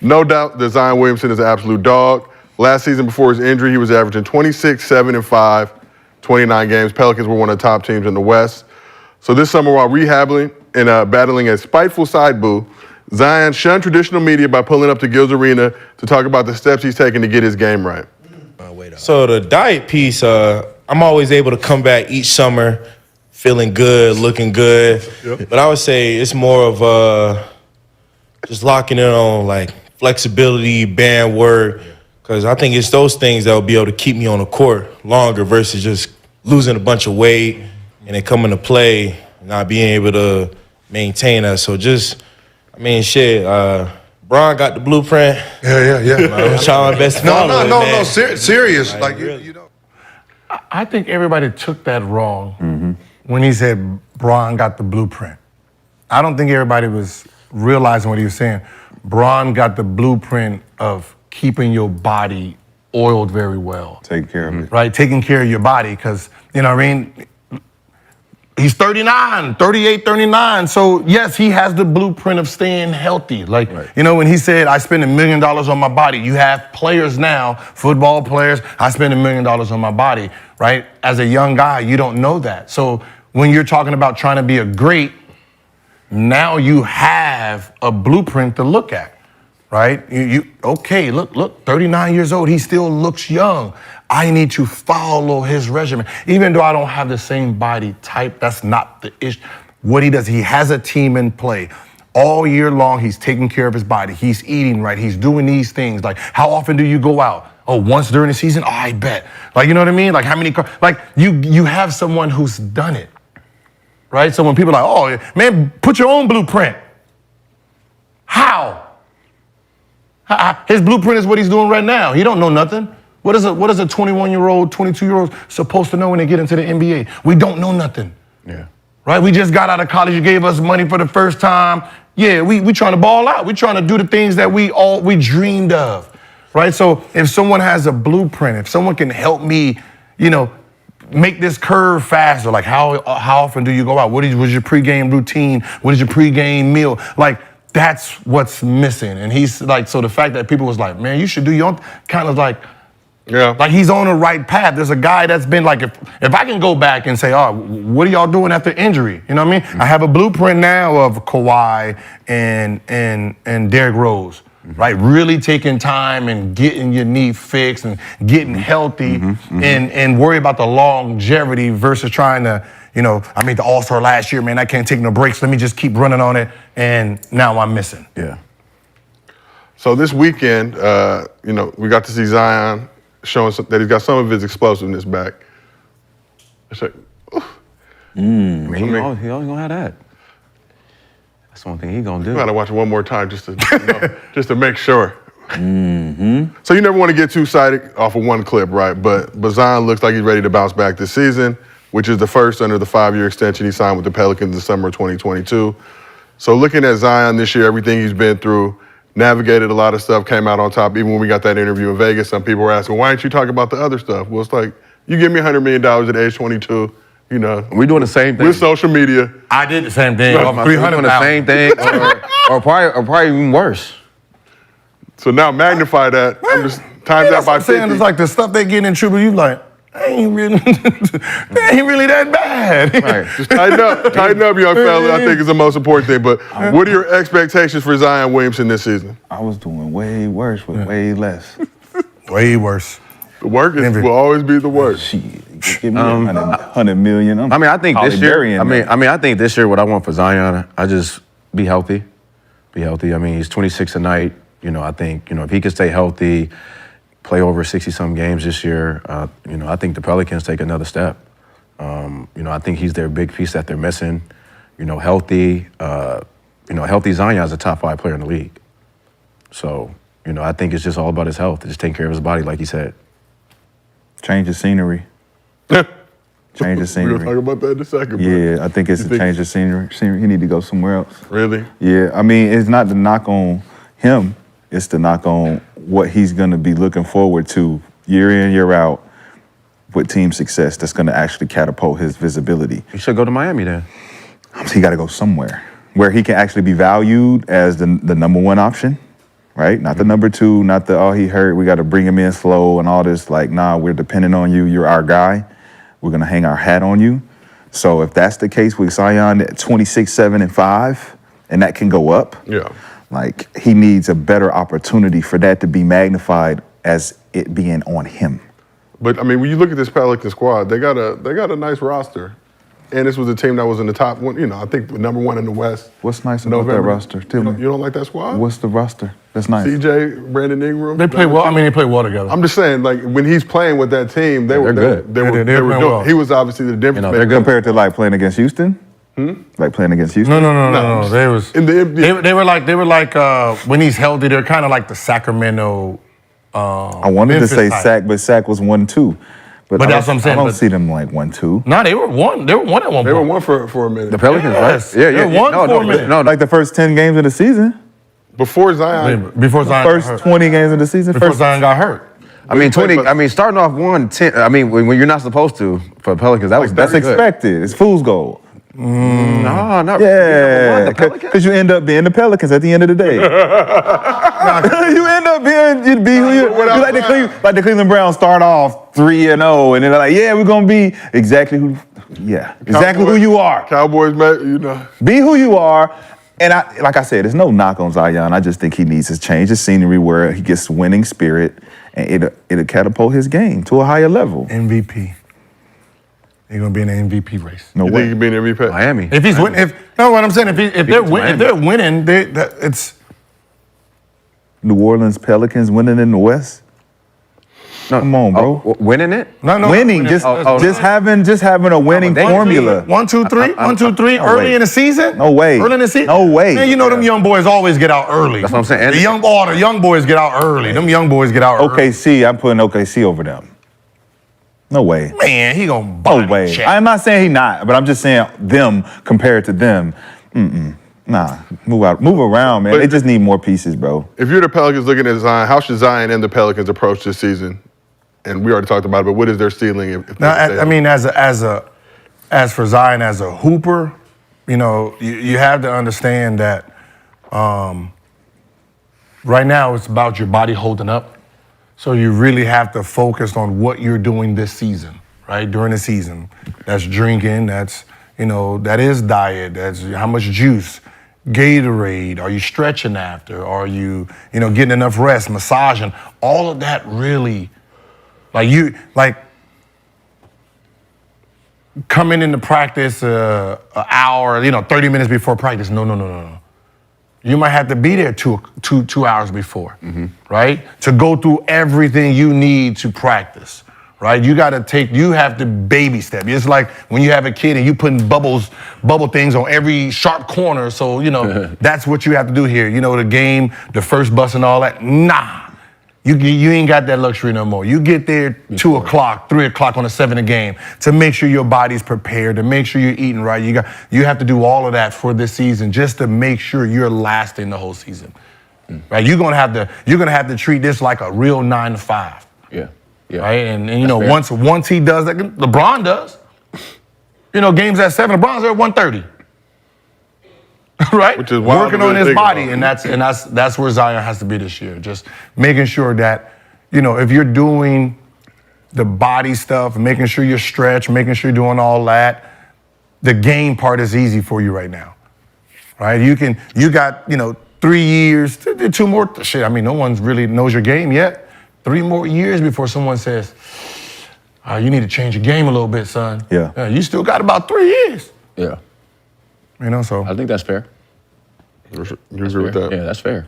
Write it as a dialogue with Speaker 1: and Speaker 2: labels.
Speaker 1: No doubt that Zion Williamson is an absolute dog. Last season before his injury, he was averaging 26, 7, and 5, 29 games. Pelicans were one of the top teams in the West. So this summer, while rehabbing and battling a spiteful side boo, Zion shunned traditional media by pulling up to Gil's Arena to talk about the steps he's taking to get his game right.
Speaker 2: So the diet piece, I'm always able to come back each summer feeling good, looking good. Yep. But I would say it's more of just locking in on like flexibility, band work, because I think it's those things that will be able to keep me on the court longer versus just losing a bunch of weight and then coming to play and not being able to maintain that. So just, I mean, shit, Bron got the blueprint.
Speaker 3: Yeah.
Speaker 2: I'm trying my best to follow it, man.
Speaker 3: Serious. Like, you know.
Speaker 4: I think everybody took that wrong when he said Bron got the blueprint. I don't think everybody was realizing what he was saying. Bron got the blueprint of keeping your body oiled very well.
Speaker 5: Take care of it.
Speaker 4: Right, taking care of your body, because, you know what I mean? He's 39, 38, 39. So, yes, he has the blueprint of staying healthy. Like, you know, when he said, I spend $1 million on my body, you have players now, football players, I spend $1 million on my body, right? As a young guy, you don't know that. So when you're talking about trying to be a great, now you have a blueprint to look at, right? Okay, look, 39 years old, he still looks young. I need to follow his regimen. Even though I don't have the same body type, that's not the issue. What he does, he has a team in play. All year long, he's taking care of his body. He's eating right. He's doing these things. Like, how often do you go out? Oh, once during the season? Oh, I bet. Like, you know what I mean? Like, how many, like, you have someone who's done it, right? So when people are like, oh, man, put your own blueprint. How? His blueprint is what he's doing right now. He don't know nothing. What is a 21-year-old, 22-year-old supposed to know when they get into the NBA? We don't know nothing.
Speaker 5: Yeah.
Speaker 4: Right? We just got out of college. You gave us money for the first time. Yeah, we trying to ball out. We trying to do the things that we dreamed of. Right? So if someone has a blueprint, if someone can help me, you know, make this curve faster, like how often do you go out? What was your pregame routine? What is your pregame meal? Like, that's what's missing. And he's like, so the fact that people was like, man, you should do your own, kind of like, yeah, like he's on the right path. There's a guy that's been like, if I can go back and say, oh, what are y'all doing after injury? You know what I mean? I have a blueprint now of Kawhi and Derrick Rose, right? Really taking time and getting your knee fixed and getting healthy and worry about the longevity versus trying to, you know, I made the All-Star last year, man, I can't take no breaks. Let me just keep running on it, and now I'm missing.
Speaker 5: Yeah.
Speaker 1: So this weekend, you know, we got to see Zion showing that he's got some of his explosiveness back. It's like,
Speaker 5: he always gonna have that. That's one thing he gonna do.
Speaker 1: I gotta watch it one more time just to, you know, just to make sure. So you never want to get too excited off of one clip, right? But Zion looks like he's ready to bounce back this season, which is the first under the 5-year extension he signed with the Pelicans in the summer of 2022. So looking at Zion this year, everything he's been through, navigated a lot of stuff, came out on top. Even when we got that interview in Vegas, some people were asking, why aren't you talking about the other stuff? Well, it's like, you give me $100 million at age 22, you know.
Speaker 5: We're doing the same thing.
Speaker 1: With social media.
Speaker 4: I did the same thing.
Speaker 5: We're doing the same thing, or probably even worse.
Speaker 1: So now magnify that. I'm just times that by 50.
Speaker 4: Saying it's like the stuff they get in trouble, you like, ain't really that bad.
Speaker 5: Right.
Speaker 1: Just tighten up, young fella. I think is the most important thing. But what are your expectations for Zion Williamson this season?
Speaker 5: I was doing way worse with way less.
Speaker 4: Way worse.
Speaker 1: The work will always be the work.
Speaker 5: Shit, give me $100 million. I mean, I think this year. I think this year, what I want for Zion, I just be healthy. Be healthy. I mean, he's 26 a night. You know, I think, you know, if he can stay healthy, play over 60-some games this year, you know, I think the Pelicans take another step. You know, I think he's their big piece that they're missing. You know, healthy Zion is a top 5 player in the league. So, you know, I think it's just all about his health, just taking care of his body, like he said.
Speaker 6: Change the scenery. Change the scenery.
Speaker 1: We're going to talk about that in a second.
Speaker 6: Yeah, I think it's a change of scenery. He need to go somewhere else.
Speaker 1: Really?
Speaker 6: Yeah, I mean, it's not to knock on him. It's to knock on what he's going to be looking forward to year in, year out with team success that's going to actually catapult his visibility.
Speaker 5: You should go to Miami then.
Speaker 6: He got to go somewhere where he can actually be valued as the number one option, right? Not the number 2, not the, oh, he hurt, we got to bring him in slow and all this. Like, nah, we're dependent on you. You're our guy. We're going to hang our hat on you. So if that's the case with Zion at 26, 7, and 5, and that can go up, like, he needs a better opportunity for that to be magnified as it being on him.
Speaker 1: But I mean, when you look at this Pelican squad, they got a nice roster, and this was a team that was in the top one. You know, I think number 1 in the West.
Speaker 6: What's nice about that roster? Tell me.
Speaker 1: You don't like that squad?
Speaker 6: What's the roster? That's nice.
Speaker 1: CJ, Brandon Ingram.
Speaker 4: They play well. I mean, they play well together.
Speaker 1: I'm just saying, like when he's playing with that team, they were
Speaker 5: good.
Speaker 1: They were doing.
Speaker 4: well.
Speaker 1: He was obviously the difference
Speaker 5: You know,
Speaker 1: maker.
Speaker 6: They're compared to like playing against Houston? Like playing against Houston?
Speaker 4: No. They was
Speaker 1: In the
Speaker 4: they were like when he's healthy, they're kind of like the Sacramento.
Speaker 6: I wanted
Speaker 4: Memphis
Speaker 6: to say
Speaker 4: type.
Speaker 6: Sac, but Sac was 1-2. But
Speaker 4: that's what I'm saying,
Speaker 6: I don't
Speaker 4: but-
Speaker 6: see them like 1-2.
Speaker 4: No, they were one. They were one at one
Speaker 1: They were
Speaker 4: point.
Speaker 1: one for a minute.
Speaker 5: The Pelicans,
Speaker 4: Yes.
Speaker 5: right?
Speaker 4: They won for a minute.
Speaker 5: No,
Speaker 6: Like the first 10 games of the season?
Speaker 1: Before Zion.
Speaker 4: Before Zion got
Speaker 6: First
Speaker 4: hurt.
Speaker 6: 20 games of the season?
Speaker 4: Before
Speaker 6: First,
Speaker 4: Zion got hurt.
Speaker 5: I mean, 20. I mean, starting off 1-10. I mean, when you're not supposed to for Pelicans, that's
Speaker 6: that's expected. It's fool's gold.
Speaker 5: No, not
Speaker 6: Yeah,
Speaker 5: the Pelicans.
Speaker 6: because you end up being the Pelicans at the end of the day. You end up being who you like the Cleveland Browns start off 3-0, and then they're like, yeah, we're gonna be exactly who you are.
Speaker 1: Cowboys, you know.
Speaker 6: Be who you are. And like I said, there's no knock on Zion. I just think he needs to change his scenery where he gets winning spirit, and it'll catapult his game to a higher level.
Speaker 4: MVP. He's gonna be in the MVP race.
Speaker 6: No
Speaker 1: You
Speaker 6: way.
Speaker 1: think he'd be in MVP?
Speaker 5: Miami.
Speaker 4: If he's winning, what I'm saying, if they're winning, it's.
Speaker 6: New Orleans Pelicans winning in the West.
Speaker 5: No,
Speaker 6: Come on, bro.
Speaker 5: Winning it?
Speaker 4: No,
Speaker 6: Winning, just having a winning
Speaker 5: they-
Speaker 6: formula.
Speaker 4: 1, 2, 3, 1, 2, 3. Early
Speaker 6: way.
Speaker 4: in the season.
Speaker 6: No way.
Speaker 4: Early in the season.
Speaker 6: No way.
Speaker 4: Man, you know them young boys always get out early.
Speaker 5: That's what I'm saying.
Speaker 4: The young boys get out early. Them young boys get out early.
Speaker 6: OKC, I'm putting OKC over them. No way.
Speaker 4: Man, he gonna body
Speaker 6: No way.
Speaker 4: check.
Speaker 6: I'm not saying he not, but I'm just saying them compared to them. Nah, move around, man.
Speaker 1: But-
Speaker 6: They just need more pieces, bro.
Speaker 1: If you're the Pelicans looking at Zion, how should Zion and the Pelicans approach this season? And we already talked about it, but what is their ceiling? If
Speaker 4: Now,
Speaker 1: they stay
Speaker 4: I mean, as for Zion as a hooper, you know, you have to understand that right now it's about your body holding up. So you really have to focus on what you're doing this season, right? During the season. That's drinking, that is diet, that's how much juice, Gatorade, are you stretching after? Are you, getting enough rest, massaging? All of that really, coming into practice an hour, 30 minutes before practice. No. You might have to be there two hours before, right? To go through everything you need to practice, right? You have to baby step. It's like when you have a kid and you putting bubble things on every sharp corner. So, that's what you have to do here. The game, the first bus and all that. Nah. You ain't got that luxury no more. You get there 2 o'clock, 3 o'clock on the 7th game to make sure your body's prepared, to make sure you're eating right. You have to do all of that for this season just to make sure you're lasting the whole season. Right? You're gonna have to treat this like a real 9 to 5.
Speaker 5: Yeah.
Speaker 4: Right? And once he does that, LeBron does. Games at 7, LeBron's there at 1:30. Right?
Speaker 1: Which is wild
Speaker 4: working
Speaker 1: to
Speaker 4: on
Speaker 1: really
Speaker 4: his
Speaker 1: think
Speaker 4: body,
Speaker 1: about.
Speaker 4: and that's where Zion has to be this year. Just making sure that, if you're doing the body stuff, making sure you're stretched, making sure you're doing all that, the game part is easy for you right now. Right? You got 3 years, 2 more. Shit, I mean, no one's really knows your game yet. 3 more years before someone says, you need to change your game a little bit, son.
Speaker 6: Yeah.
Speaker 4: You still got about 3 years.
Speaker 5: Yeah.
Speaker 4: So
Speaker 5: I think that's fair.
Speaker 1: You agree with that?
Speaker 5: Yeah, that's fair.